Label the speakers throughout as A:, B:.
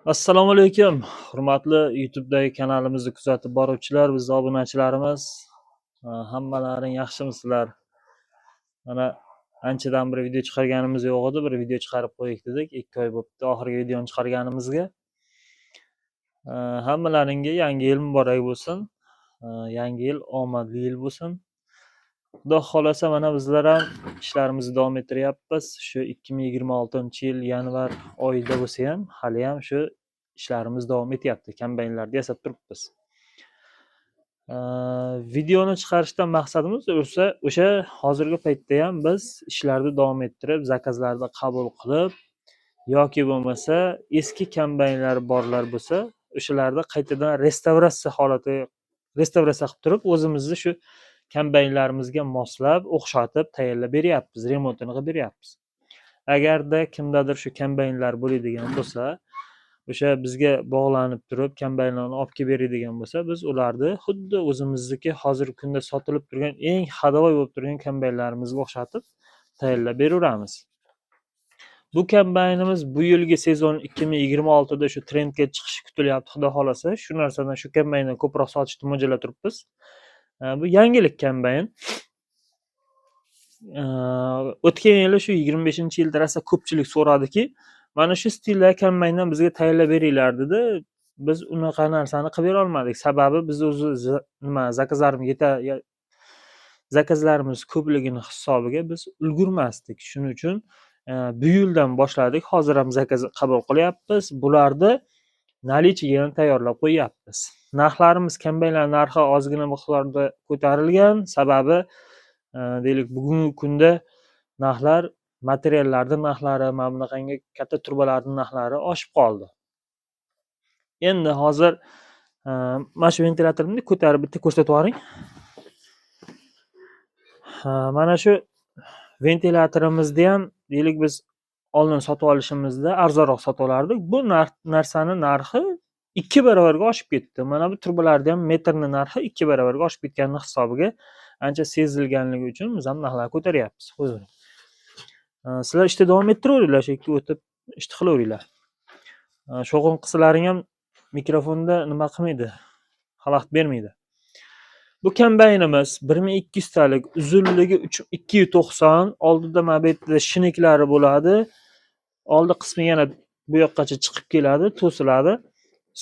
A: Assalomu alaykum, hurmatli YouTube'dagi kanalimizni kuzatib boruvchilar, biz obunachilarimiz. Hammalaring yaxshimisizlar? Mana anchadan bir video chiqarganimiz yo'q edi, bir video chiqarib qo'ydik dedik. 2 oy bo'libdi oxirgi videoni chiqarganimizga. Hammalaringga yangi yil muborak bo'lsin. Yangi yil omadli yil bo'lsin. Xudo xolasa mana bizlar ham ishlarimizni davom ettiryapmiz. Shu 2026-yil yanvar oyida bo'lsa ham hali ham shu ishlarimiz davom etyapti. Kombaynlarni yasab turibmiz. Videoni chiqarishdan maqsadimiz o'sha hozirgi paytda ham biz ishlarni davom ettirib, zakazlarni qabul qilib yoki bo'lmasa eski kombaynlar borlar bo'lsa, o'shalarni qaytadan restavratsiya qilib turib, o'zimizni shu kombaynlarimizga moslab, o'xshatib, tayyorlab beryapmiz, remontini qilib beryapmiz. Agarda kimdadir shu kombaynlar bo'ladigan bo'lsa, o'sha bizga bog'lanib turib, kombaynlarni olib kelib beradigan bo'lsa, biz ularni xuddi o'zimizniki hozirgi kunda sotilib turgan eng hadovoy bo'lib turgan kombaynlarimizga o'xshatib tayyorlab beraveramiz. Bu kombaynimiz bu yilgi sezon 2026 da shu trendga chiqishi kutilyapti, xudo xolasa. Shu narsadan shu kombaynni ko'proq sotishni mo'ljallab turibmiz. Bu yangilik kombayn. O'tgan yili shu 25-yilda rosa ko'pchilik so'radiki, mana shu stilda kombayndan bizga tayyorlab beringlar dedi. Biz unaqa narsani qilib bera olmadik. Sababi biz o'zi zakazlarimiz ko'pligini hisobiga biz ulgurmasdik. Shuning uchun bu yildan boshladik. Hozir ham zakaz qabul qilyapmiz. Bularni nalichiga tayyorlab qo'yapmiz. Narxlarimiz, kombaynlar narxi ozgina miqdorda ko'tarilgan. Sababi deylik, bugungi kunda narxlar, materiallarning narxlari, mana bunaqangi katta turbalarning narxlari oshib qoldi. Endi hozir mana shu ventilyatorni ko'tarib bitta ko'rsatib yuboring. Mana shu ventilyatorimizni ham deylik biz oldin sotib olishimizda arzonroq sotib olardik. Bu narsani narxi 2 barobarga oshib ketdi. Mana bu turbalarning ham metrning narxi 2 barobarga oshib ketganini hisobiga ancha sezilganligi uchun biz ham narxlarni ko'taryapmiz. Qo'yavering. Sizlar ishda davom ettiraveringlar, shekilli o'tib ishni qilaveringlar. Sho'g'in qisalaring ham mikrofonda nima qilmaydi, xalaqit bermaydi. Bu kombaynimiz 1200 talik, uzunligi 290, oldida mana bu yerda shiniklari bo'ladi. Oldi qismi yana bu yoqqacha chiqib keladi, to'siladi.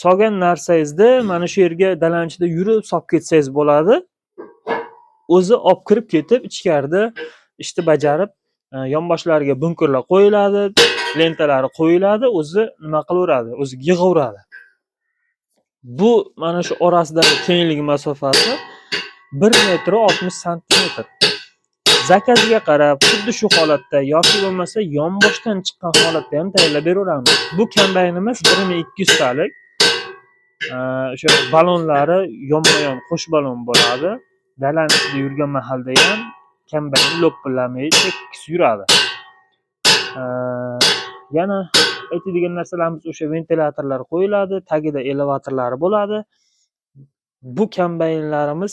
A: Solgan narsangizda mana shu yerga dalam ichida yurib solib ketsangiz bo'ladi. O'zi olib kirib ketib, ichkarida ishni bajarib, yonboshlariga bunkerlar qo'yiladi, lentalari qo'yiladi, o'zi nima qilaveradi, o'zi yig'averadi. Bu mana shu orasidagi kenglik masofasi 1 m 60 cm. Zakazga qarab, xuddi shu holatda yoki bo'lmasa yonboshdan chiqqan holatda ham tayyorlab beraveramiz. Bu kombaynimiz 1200 talik. O'sha balonlari yonma-yon qo'sh balon bo'ladi. Dalam ichida yurgan mahalda ham kombayn lo'pillamay tekis yuradi. Yana aytadigan narsalarimiz o'sha ventilyatorlar qo'yiladi, tagida elevatorlari bo'ladi. Bu kombaynlarimiz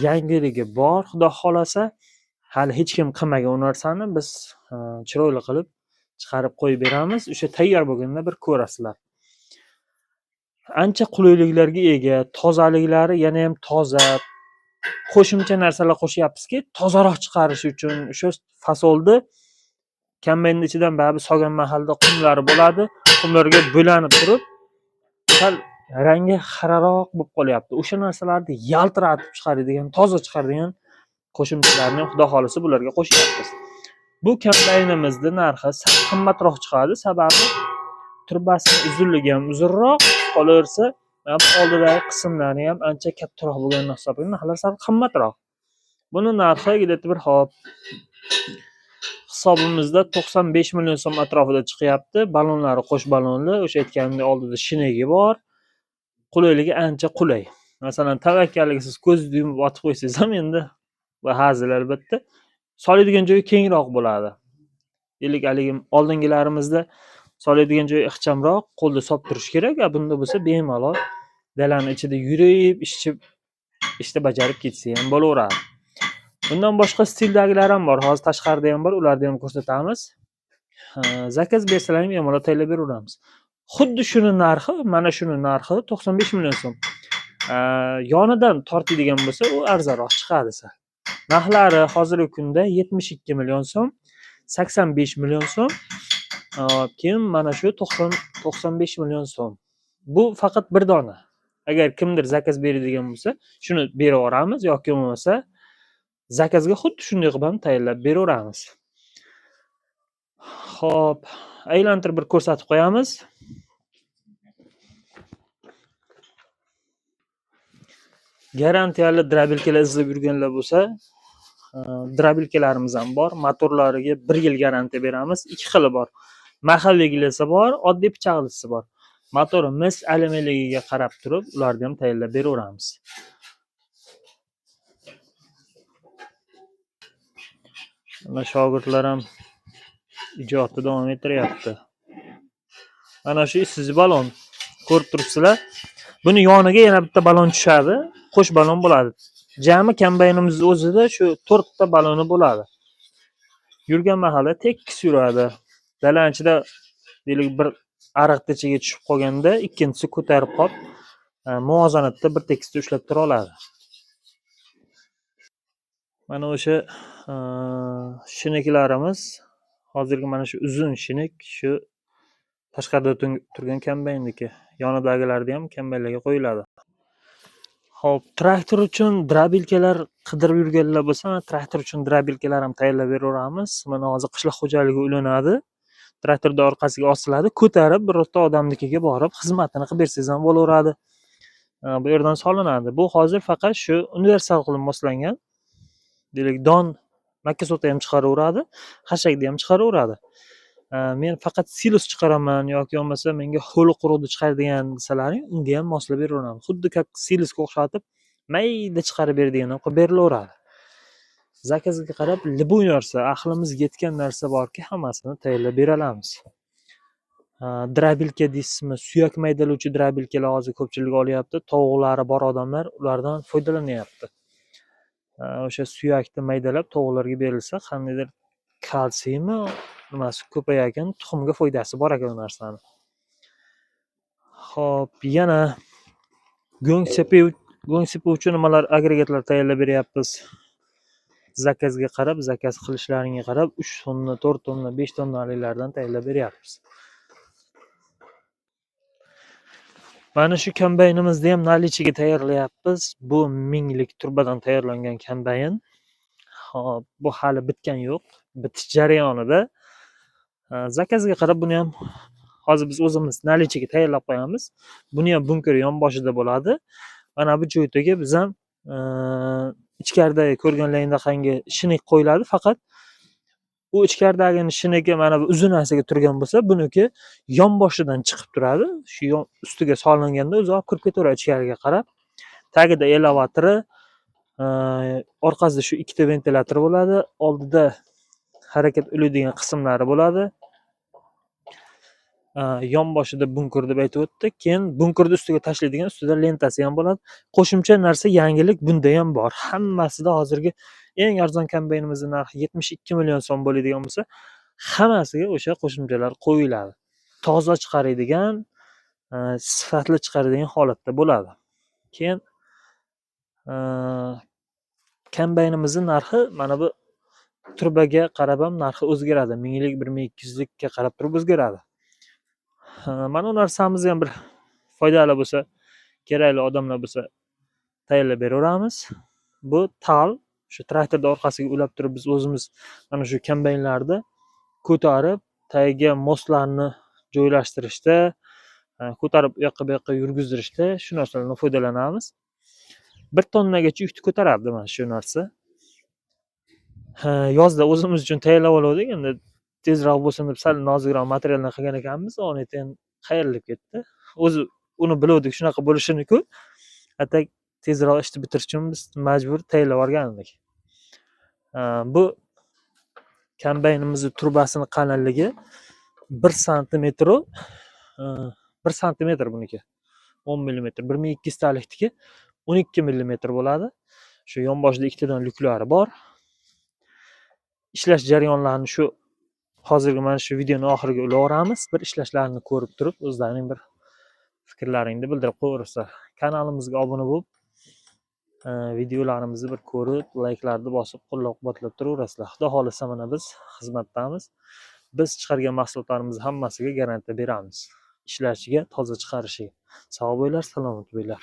A: yangiligi bor, xudo xolasa. Hali hech kim qilmagan u narsani biz chiroyli qilib chiqarib qo'yib beramiz. O'sha tayyor bo'lganda bir ko'rasizlar. Ancha qulayliklarga ega, tozaliklari yana ham toza. Qo'shimcha narsalar qo'shyapmizki, tozaroq chiqarish uchun o'sha fasolni kombaynning ichidan baribir solgan mahalda qumlari bo'ladi. Qumlarga bo'lanib turib, sal rangi xiraroq bo'lib qolyapti. O'sha narsalarni yaltiratib chiqaradigan, toza chiqaradigan qo'shimchalarni xudo xolasa bularga qo'shyapmiz. Bu kombaynimizning narxi qimmatroq chiqadi, sababi turbasining uzunligi ham uzunroq, qolaversa, oldidagi qismlari ham ancha kattaroq bo'lganidan hisobiga narxlar sal qimmatroq. Buni narxi bir hisobimizda 95 million so'm atrofida chiqyapti. Balonlari qo'sh balonli, o'sha aytganimdek oldida shinegi bor. Qulayligi ancha qulay. Masalan, tavakkalga siz ko'zingizni yumib otib qo'ysangiz ham endi va hazil albatta soladigan joyi kengroq bo'ladi. Deylik, haligi oldingilarimizda soladigan joyi ixchamroq, qo'lda solib turish kerak. Bunda bo'lsa bemalol dalam ichida yurib, ishni bajarib ketsa ham bo'laveradi. Bundan boshqa stildagilar ham bor. Hozir tashqarida ham bor, ularni ham ko'rsatamiz. Zakaz bersalar ham bemalol tayyorlab beraveramiz. Xuddi shuni narxi, mana shuni narxi 95 million so'm. Yonidan tortadigan bo'lsa, u arzonroq chiqadi sal. Narxlari hozirgi kunda 72 million so'm, 85 million so'm, keyin mana shu 95 million so'm. Bu faqat bir dona. Agar kimdir zakaz beradigan bo'lsa, shuni beraveramiz yoki bo'lmasa zakazga xuddi shunday qilib ham tayyorlab beraveramiz. Xo'p, aylantirib bir ko'rsatib qo'yamiz. Garantiyali drabilkalar izlab yurganlar bo'lsa, drabilkalarimiz ham bor. Motorlariga 1 yil garantiya beramiz. Ikki xili bor. Mahalliylisi bor, oddiy pichoqlisi bor. Motori mis alyuminligiga qarab turib, ularni ham tayyorlab beraveramiz. Mana shogirdlar ham ijodni davom ettiryapti. Mana shu isiz balon ko'rib turibsizlar. Buni yoniga yana bitta balon tushadi, qo'sh balon bo'ladi. Jami kombaynimiz o'zida shu 4 ta baloni bo'ladi. Yurgan mahalla tekis yuradi. Dalanchida deylik bir ariqtachaga tushib qolganda, ikkinchisi ko'tarib qolib, muvozanatda bir tekisda ushlab tura oladi. Mana o'sha shiniklarimiz, hozirgi mana shu uzun shinik, shu tashqarida turgan kombaynniki. Yonidagilarni ham kombaynlarga qo'yiladi. Xo'p, traktor uchun drabilkalar qidirib yurganlar bo'lsa, traktor uchun drabilkalar ham tayyorlab beraveramiz. Mana hozir qishloq xo'jaligi ulanadi. Traktorda orqasiga osiladi, ko'tarib birorta odamnikiga borib xizmatini qilib bersangiz ham bo'laveradi. Bu yerdan solinadi. Bu hozir faqat shu universal qilib moslangan. Deylik don, makka-sota ham chiqaraveradi, xashakni ham chiqaraveradi. Men faqat silos chiqaraman yoki bo'lmasa menga ho'l quruqni chiqaradigan desalaring, unga ham moslab beraveraman. Xuddi как silosga o'xshatib mayda chiqarib beradigan ham qilib berilaveradi. Zakazga qarab любой narsa, aqlimizga yetgan narsa borki, hammasini tayyorlab beramiz. Drabilka deysizmi, suyak maydalovchi drabilkalar hozir ko'pchilik olyapti. Tovuqlari bor odamlar ulardan foydalanyapti. O'sha suyakni maydalab tovuqlarga berilsa, qandaydir kalsiymi nimasi ko'payar ekan, tuxumga foydasi bor ekan u narsani. Xo'p, yana go'ng sepuvchi nimalar, agregatlar tayyorlab beryapmiz. Zakazga qarab, zakaz qilishlaringga qarab 3 tonna, 4 tonna, 5 tonnalilardan tayyorlab beryapmiz. Mana shu kombaynimizni ham nalichiga tayyorlayapmiz. Bu 1000 lik turbadan tayyorlangan kombayn. Xo'p, bu hali bitgan yo'q. Bitish jarayonida. Zakazga qarab buni ham hozir biz o'zimiz nalichiga tayyorlab qo'yamiz. Buni ham bunker yonboshida bo'ladi. Mana bu joydaga biz ham ichkaridagi ko'rganlaringdaqangi shinik qo'yiladi, faqat u ichkaridagi shiniki mana bu uzun narsaga turgan bo'lsa, buniki yonboshidan chiqib turadi. Shu ustiga solinganda o'zi olib kirib ketaveradi ichkariga qarab. Tagida elevatori, orqasida shu ikkita ventilyator bo'ladi, oldida harakat uladigan qismlari bo'ladi. Yonboshida bunker deb aytib o'tdi. Keyin bunkerni ustiga tashlaydigan ustida lentasi ham bo'ladi. Qo'shimcha narsa, yangilik bunda ham bor. Hammasida hozirgi eng arzon kombaynimizning narxi 72 million so'm bo'ladigan bo'lsa, hammasiga o'sha qo'shimchalar qo'yiladi. Toza chiqaradigan, sifatli chiqaradigan holatda bo'ladi. Keyin kombaynimizning narxi mana bu turbaga qarab ham narxi o'zgaradi. 1000 lik, 1200 likka qarab turib o'zgaradi. Mana bu narsamizni ham bir foydali bo'lsa, kerakli odamlar bo'lsa tayyorlab beraveramiz. Bu tal, shu traktorda orqasiga ulab turib biz o'zimiz mana shu kombaynlarni ko'tarib, tagiga moslarni joylashtirishda, ko'tarib u yoqqa bu yoqqa yurgiztirishda shu narsalardan foydalanamiz. 1 tonnagacha yukni ko'taradi mana shu narsa. Yozda o'zimiz uchun tayyorlab oldik, endi tezroq bo'lsin deb sal nozikroq materialdan qilgan ekanmiz, onetin qayrilib ketdi. O'zi uni biluvdik shunaqa bo'lishini-ku. Atak tezroq ishni bitirish uchun biz majbur tayyorlab olgandik. Bu kombaynimizning turbasining qalinligi 1 santimetr 1 santimetr buniki. 10 mm, 1200 talikniki 12 mm bo'ladi. Shu yonboshida ikkitadan lyuklari bor. Ishlash jarayonlarini shu hozirgi mana shu videoni oxiriga ulaveramiz. Bir ishlashlarini ko'rib turib, o'zlarining bir fikrlaringni bildirib qo'yaverasizlar. Kanalimizga obuna bo'lib, videolarimizni bir ko'rib, layklarni bosib, qo'llab-quvvatlab turaverasizlar. Xudo xolisa mana biz xizmatdamiz. Biz chiqargan mahsulotlarimizni hammasiga garantiya beramiz. Ishlashiga, toza chiqarishiga. Sog' bo'linglar, salomat bo'linglar.